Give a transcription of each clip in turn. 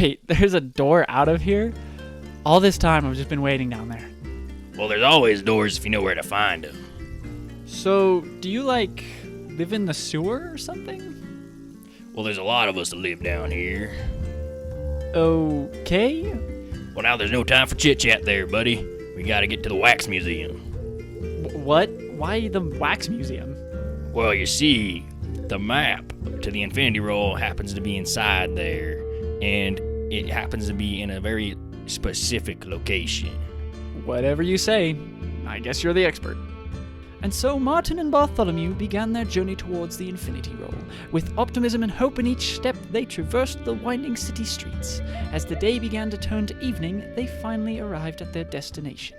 Wait, there's a door out of here? All this time I've just been waiting down there. Well, there's always doors if you know where to find them. So, do you, live in the sewer or something? Well, there's a lot of us that live down here. Okay. Well, now there's no time for chit-chat there, buddy. We gotta get to the Wax Museum. What? Why the Wax Museum? Well, you see, the map to the Infinity Roll happens to be inside there, and it happens to be in a very specific location. Whatever you say. I guess you're the expert. And so Martin and Bartholomew began their journey towards the Infinity Roll. With optimism and hope in each step, they traversed the winding city streets. As the day began to turn to evening, they finally arrived at their destination.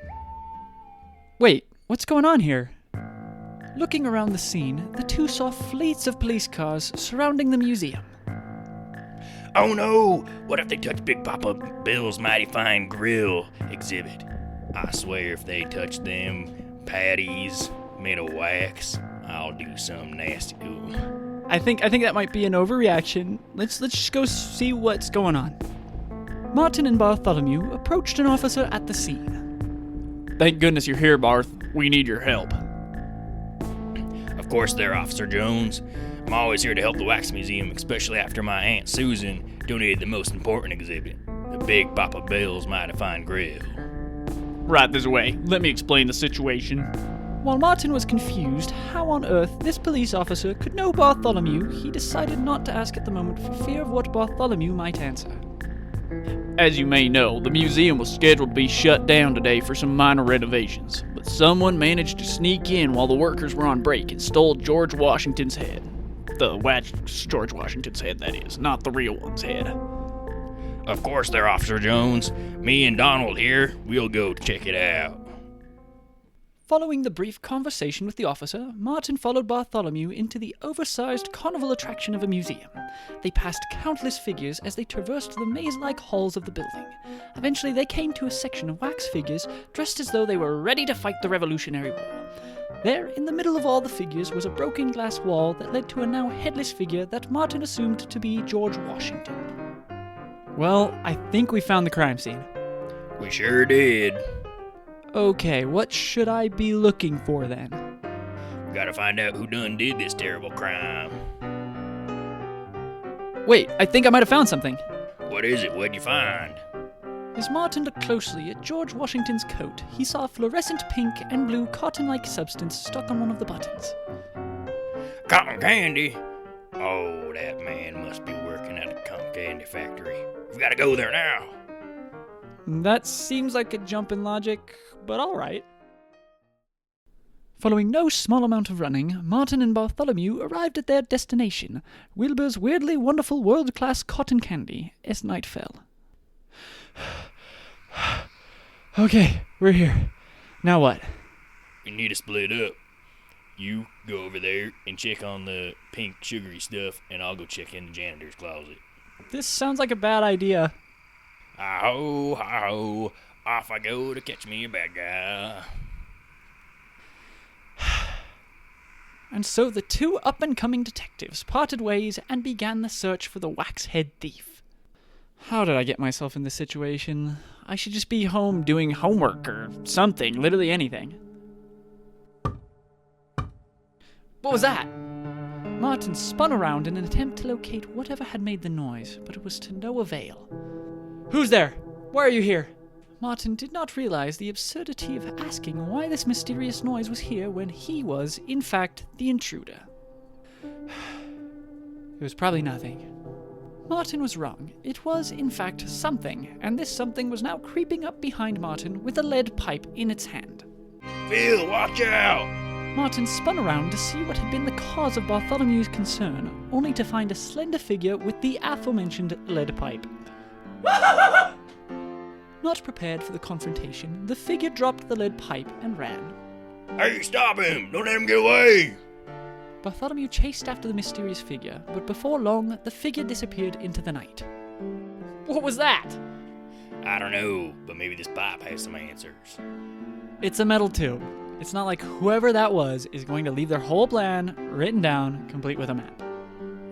Wait, what's going on here? Looking around the scene, the two saw fleets of police cars surrounding the museum. Oh no! What if they touch Big Papa Bill's Mighty Fine Grill exhibit? I swear if they touch them patties made of wax, I'll do something nasty to them. I think that might be an overreaction. Let's just go see what's going on. Martin and Bartholomew approached an officer at the scene. Thank goodness you're here, Barth. We need your help. Of course there, Officer Jones. I'm always here to help the Wax Museum, especially after my Aunt Susan donated the most important exhibit, the Big Papa Bill's Mighty Fine Grill. Right this way. Let me explain the situation. While Martin was confused how on earth this police officer could know Bartholomew, he decided not to ask at the moment for fear of what Bartholomew might answer. As you may know, the museum was scheduled to be shut down today for some minor renovations, but someone managed to sneak in while the workers were on break and stole George Washington's head. George Washington's head, that is, not the real one's head. Of course there, Officer Jones. Me and Donald here, we'll go check it out. Following the brief conversation with the officer, Martin followed Bartholomew into the oversized carnival attraction of a museum. They passed countless figures as they traversed the maze-like halls of the building. Eventually, they came to a section of wax figures dressed as though they were ready to fight the Revolutionary War. There, in the middle of all the figures, was a broken glass wall that led to a now headless figure that Martin assumed to be George Washington. Well, I think we found the crime scene. We sure did. Okay, what should I be looking for then? We gotta find out who done did this terrible crime. Wait, I think I might have found something. What is it? What'd you find? As Martin looked closely at George Washington's coat, he saw a fluorescent pink and blue cotton-like substance stuck on one of the buttons. Cotton candy? Oh, that man must be working at a cotton candy factory. We've gotta go there now. That seems like a jump in logic, but alright. Following no small amount of running, Martin and Bartholomew arrived at their destination, Wilbur's weirdly wonderful world-class cotton candy, as night fell. Okay, we're here. Now what? We need to split up. You go over there and check on the pink sugary stuff, and I'll go check in the janitor's closet. This sounds like a bad idea. Hi-ho, hi-ho, off I go to catch me a bad guy. And so the two up-and-coming detectives parted ways and began the search for the wax-head thief. How did I get myself in this situation? I should just be home doing homework or something, literally anything. What was that? Martin spun around in an attempt to locate whatever had made the noise, but it was to no avail. Who's there? Why are you here? Martin did not realize the absurdity of asking why this mysterious noise was here when he was, in fact, the intruder. It was probably nothing. Martin was wrong. It was, in fact, something, and this something was now creeping up behind Martin with a lead pipe in its hand. Phil, watch out! Martin spun around to see what had been the cause of Bartholomew's concern, only to find a slender figure with the aforementioned lead pipe. Not prepared for the confrontation, the figure dropped the lead pipe and ran. Hey, stop him! Don't let him get away! Bartholomew chased after the mysterious figure, but before long, the figure disappeared into the night. What was that? I don't know, but maybe this pipe has some answers. It's a metal tube. It's not like whoever that was is going to leave their whole plan written down, complete with a map.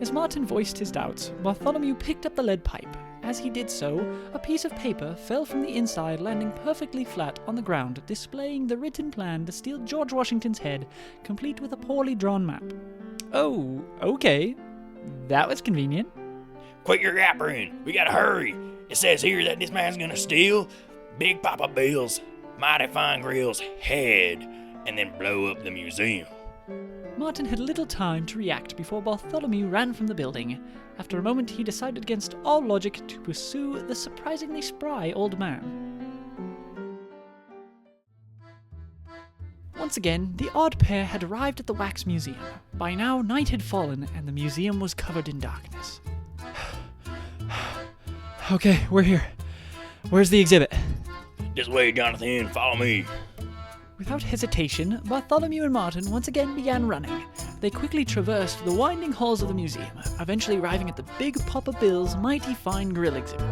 As Martin voiced his doubts, Bartholomew picked up the lead pipe. As he did so, a piece of paper fell from the inside, landing perfectly flat on the ground, displaying the written plan to steal George Washington's head, complete with a poorly drawn map. Oh, okay. That was convenient. Quit your yappering. We gotta hurry. It says here that this man's gonna steal Big Papa Bill's Mighty Fine Grill's head and then blow up the museum. Martin had little time to react before Bartholomew ran from the building. After a moment, he decided against all logic to pursue the surprisingly spry old man. Once again, the odd pair had arrived at the Wax Museum. By now, night had fallen, and the museum was covered in darkness. Okay, we're here. Where's the exhibit? This way, Jonathan. Follow me. Without hesitation, Bartholomew and Martin once again began running. They quickly traversed the winding halls of the museum, eventually arriving at the Big Papa Bill's Mighty Fine Grill exhibit.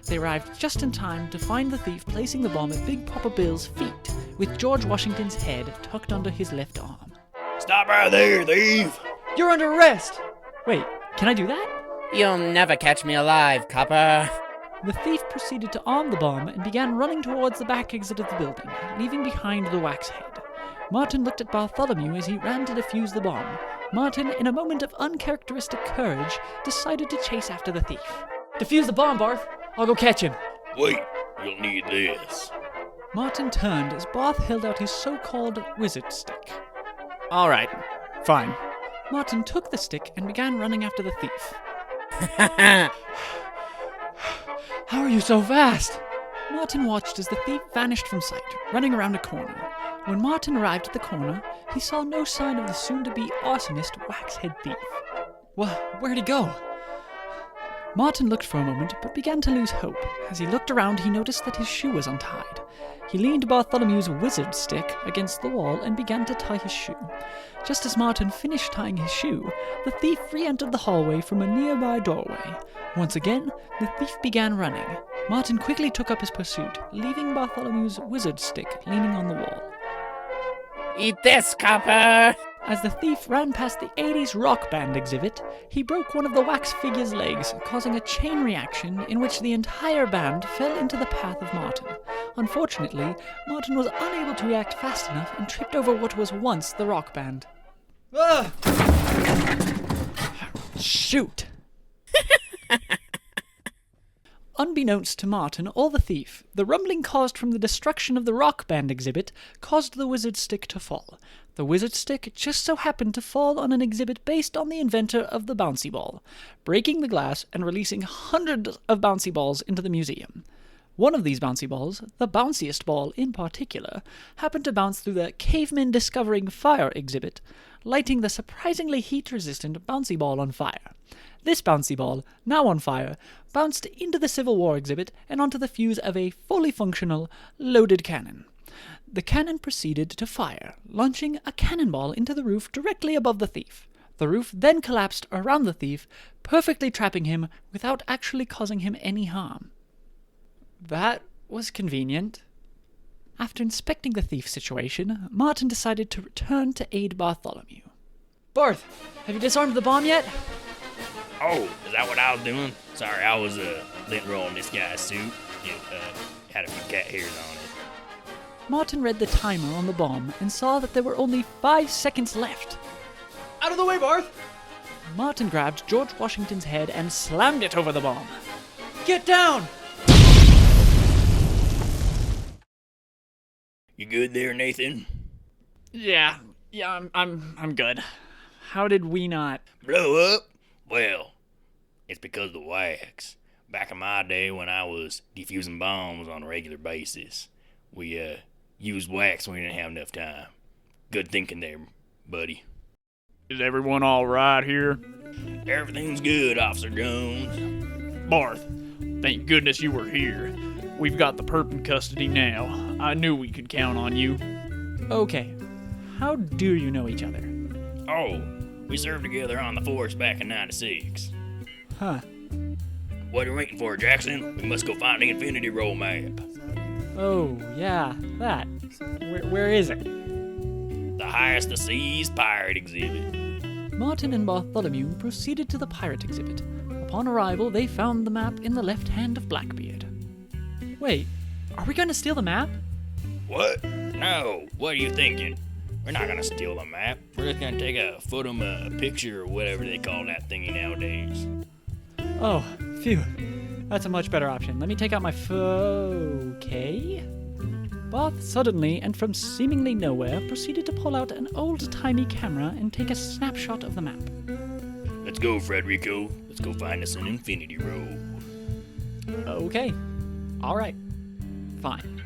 They arrived just in time to find the thief placing the bomb at Big Papa Bill's feet, with George Washington's head tucked under his left arm. Stop right there, thief! You're under arrest! Wait, can I do that? You'll never catch me alive, copper. The thief proceeded to arm the bomb and began running towards the back exit of the building, leaving behind the wax head. Martin looked at Bartholomew as he ran to defuse the bomb. Martin, in a moment of uncharacteristic courage, decided to chase after the thief. Defuse the bomb, Barth! I'll go catch him! Wait, you'll need this. Martin turned as Barth held out his so-called wizard stick. Alright, fine. Martin took the stick and began running after the thief. How are you so fast? Martin watched as the thief vanished from sight, running around a corner. When Martin arrived at the corner, he saw no sign of the soon-to-be arsonist waxhead thief. Where'd he go? Martin looked for a moment, but began to lose hope. As he looked around, he noticed that his shoe was untied. He leaned Bartholomew's wizard stick against the wall and began to tie his shoe. Just as Martin finished tying his shoe, the thief re-entered the hallway from a nearby doorway. Once again, the thief began running. Martin quickly took up his pursuit, leaving Bartholomew's wizard stick leaning on the wall. Eat this, copper! As the thief ran past the 80s rock band exhibit, he broke one of the wax figure's legs, causing a chain reaction in which the entire band fell into the path of Martin. Unfortunately, Martin was unable to react fast enough and tripped over what was once the rock band. Ah! Shoot! Unbeknownst to Martin or the thief, the rumbling caused from the destruction of the rock band exhibit caused the wizard stick to fall. The wizard stick just so happened to fall on an exhibit based on the inventor of the bouncy ball, breaking the glass and releasing hundreds of bouncy balls into the museum. One of these bouncy balls, the bounciest ball in particular, happened to bounce through the Cavemen Discovering Fire exhibit, lighting the surprisingly heat-resistant bouncy ball on fire. This bouncy ball, now on fire, bounced into the Civil War exhibit and onto the fuse of a fully functional, loaded cannon. The cannon proceeded to fire, launching a cannonball into the roof directly above the thief. The roof then collapsed around the thief, perfectly trapping him without actually causing him any harm. That was convenient. After inspecting the thief situation, Martin decided to return to aid Bartholomew. Barth, have you disarmed the bomb yet? Oh, is that what I was doing? Sorry, I was lint rolling this guy's suit. It had a few cat hairs on it. Martin read the timer on the bomb and saw that there were only 5 seconds left. Out of the way, Barth! Martin grabbed George Washington's head and slammed it over the bomb. Get down! You good there, Nathan? Yeah, I'm good. How did we not? Blow up? Well, it's because of the wax. Back in my day when I was defusing bombs on a regular basis, we used wax when we didn't have enough time. Good thinking there, buddy. Is everyone all right here? Everything's good, Officer Jones. Barth, thank goodness you were here. We've got the perp in custody now. I knew we could count on you. Okay, how do you know each other? Oh, we served together on the force back in 96. Huh. What are you waiting for, Jackson? We must go find the Infinity Roll map. Oh, yeah, that. Where is it? The highest the seas pirate exhibit. Martin and Bartholomew proceeded to the pirate exhibit. Upon arrival, they found the map in the left hand of Blackbeard. Wait, are we going to steal the map? What? No, what are you thinking? We're not gonna steal the map. We're just gonna take a picture or whatever they call that thingy nowadays. Oh, phew. That's a much better option. Let me take out my okay. Barth suddenly, and from seemingly nowhere, proceeded to pull out an old-timey camera and take a snapshot of the map. Let's go, Frederico. Let's go find us an infinity road. Okay. All right. Fine.